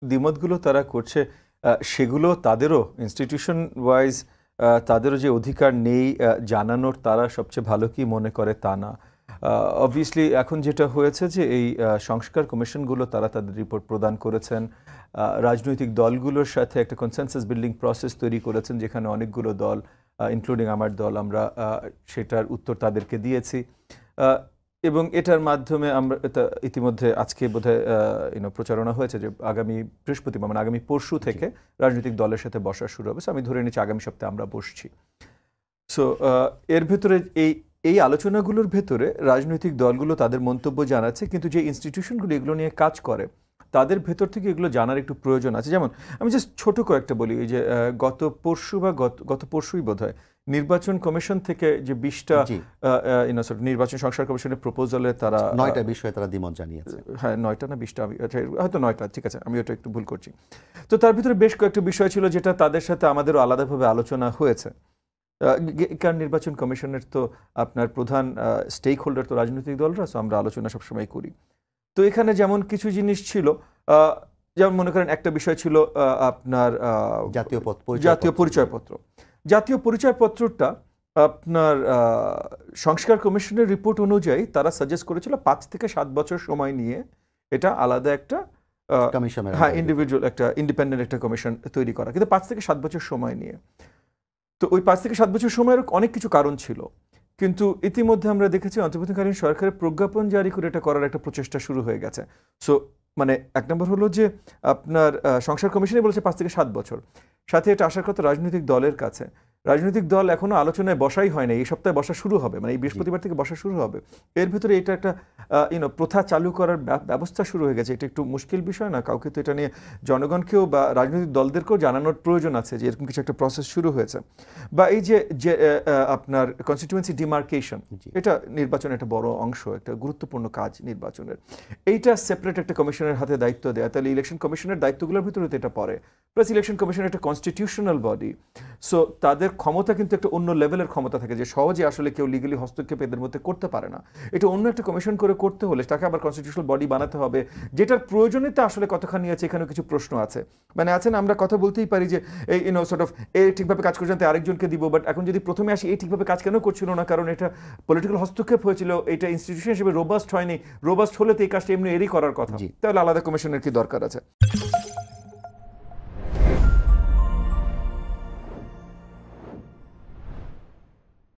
দ্বিমতগুলো তারা করছে সেগুলো তাদেরও ইনস্টিটিউশন ওয়াইজ তাদেরও যে অধিকার নেই জানানোর, তারা সবচেয়ে ভালো কি মনে করে তা না। অবভিয়াসলি এখন যেটা হয়েছে যে এই সংস্কার কমিশনগুলো তারা তাদের রিপোর্ট প্রদান করেছেন, রাজনৈতিক দলগুলোর সাথে একটা কনসেনসাস বিল্ডিং প্রসেস তৈরি করেছেন যেখানে অনেকগুলো দল ইনক্লুডিং আমার দল আমরা সেটার উত্তর তাদেরকে দিয়েছি এবং এটার মাধ্যমে আমরা ইতিমধ্যে আজকে বোধহয় প্রচারণা হয়েছে যে আগামী বৃহস্পতিবার মানে আগামী পরশু থেকে রাজনৈতিক দলের সাথে বসা শুরু হবে। আমি ধরে নিচ্ছি আগামী সপ্তাহে আমরা বসছি। সো এর ভেতরে এই আলোচনাগুলোর ভেতরে রাজনৈতিক দলগুলো তাদের মন্তব্য জানাচ্ছে, কিন্তু যে ইনস্টিটিউশনগুলো এগুলো নিয়ে কাজ করে তাদের ভেতর থেকে এগুলো জানার একটু প্রয়োজন আছে। যেমন আমি জাস্ট ছোট কয়েকটা বলি, এই যে গত পরশুই বোধহয় নির্বাচন কমিশন থেকে যে 20টা নির্বাচন সংস্কার কমিশনের প্রপোজালে তারা 9টা বিষয়ে তারা দ্বিমত জানিয়েছে। হ্যাঁ 9টা না 20টা, হয়তো 9টা, ঠিক আছে আমি ওটা একটু ভুল করছি। তো তার ভিতরে বেশ কয়েকটা বিষয় ছিল যেটা তাদের সাথে আমাদেরও আলাদাভাবে আলোচনা হয়েছে। কারণ নির্বাচন কমিশনের তো আপনার প্রধান স্টেক হোল্ডার তো রাজনৈতিক দলরা, সো আমরা আলোচনা সবসময় করি। তো এখানে যেমন কিছু জিনিস ছিল, যেমন মনে করেন একটা বিষয় ছিল আপনার জাতীয় পরিচয়পত্র। জাতীয় পরিচয়পত্রটা আপনার সংস্কার কমিশনের রিপোর্ট অনুযায়ী তারা সাজেস্ট করেছিল 5 থেকে 7 বছর সময় নিয়ে এটা আলাদা একটা ইন্ডিভিজুয়াল একটা ইন্ডিপেন্ডেন্ট একটা কমিশন তৈরি করা, কিন্তু 5 থেকে 7 বছর সময় নিয়ে। তো ওই 5 থেকে 7 বছর সময়ের অনেক কিছু কারণ ছিল, কিন্তু ইতিমধ্যে আমরা দেখেছি অন্তর্বর্তীকালীন সরকারের প্রজ্ঞাপন জারি করে এটা করার একটা প্রচেষ্টা শুরু হয়ে গেছে। সো মানে এক নম্বর হলো যে আপনার সংস্কার কমিশনে বলেছে 5 থেকে 7 বছর, সাথে এটা আসার কথা রাজনৈতিক দলের কাছে। রাজনৈতিক দল এখনো আলোচনায় বসাই হয় না, এই সপ্তাহে বসা শুরু হবে, মানে এই বৃহস্পতিবার থেকে বসা শুরু হবে। এর ভিতরে এটা একটা প্রথা চালু করার ব্যবস্থা শুরু হয়ে গেছে। এটা একটু মুশকিল বিষয় না? কাউকে তো এটা নিয়ে জনগণকেও বা রাজনৈতিক দলদেরকেও জানানোর প্রয়োজন আছে যে এরকম কিছু একটা প্রসেস শুরু হয়েছে। বা এই যে আপনার কনস্টিটিউয়েন্সি ডিমার্কেশন, এটা নির্বাচনের একটা বড় অংশ, একটা গুরুত্বপূর্ণ কাজ নির্বাচনের। এইটা সেপারেট একটা কমিশনের হাতে দায়িত্ব দেয়া, তাহলে ইলেকশন কমিশনের দায়িত্বগুলোর ভিতরে তো এটা পড়ে। প্লাস ইলেকশন কমিশন একটা কনস্টিটিউশনাল বডি, সো তাদের ক্ষমতা কিন্তু একটা অন্য লেভেলের ক্ষমতা থাকে যে সহজে আসলে কেউ লিগালি হস্তক্ষেপ এদের মধ্যে করতে পারে না। এটা অন্য একটা কমিশন করে করতে হলে তাকে আবার কনস্টিটিউশনাল বডি বানাতে হবে, যেটার প্রয়োজনীয়তা আসলে কতখানি আছে এখানেও কিছু প্রশ্ন আছে। মানে আছেন আমরা কথা বলতেই পারি যে এই সর্ট অফ এ ঠিকভাবে কাজ করে জানতে আরেকজনকে দিব, বাট এখন যদি প্রথমে আসি এই ঠিকভাবে কাজ কেন করছিল না, কারণ এটা পলিটিক্যাল হস্তক্ষেপ হয়েছিল, এটা ইনস্টিটিউশন হিসেবে রোবাস্ট হয়নি। রোবাস্ট হলে তো এই কাজটা এমনি এরই করার কথা, তাহলে আলাদা কমিশনের কি দরকার আছে?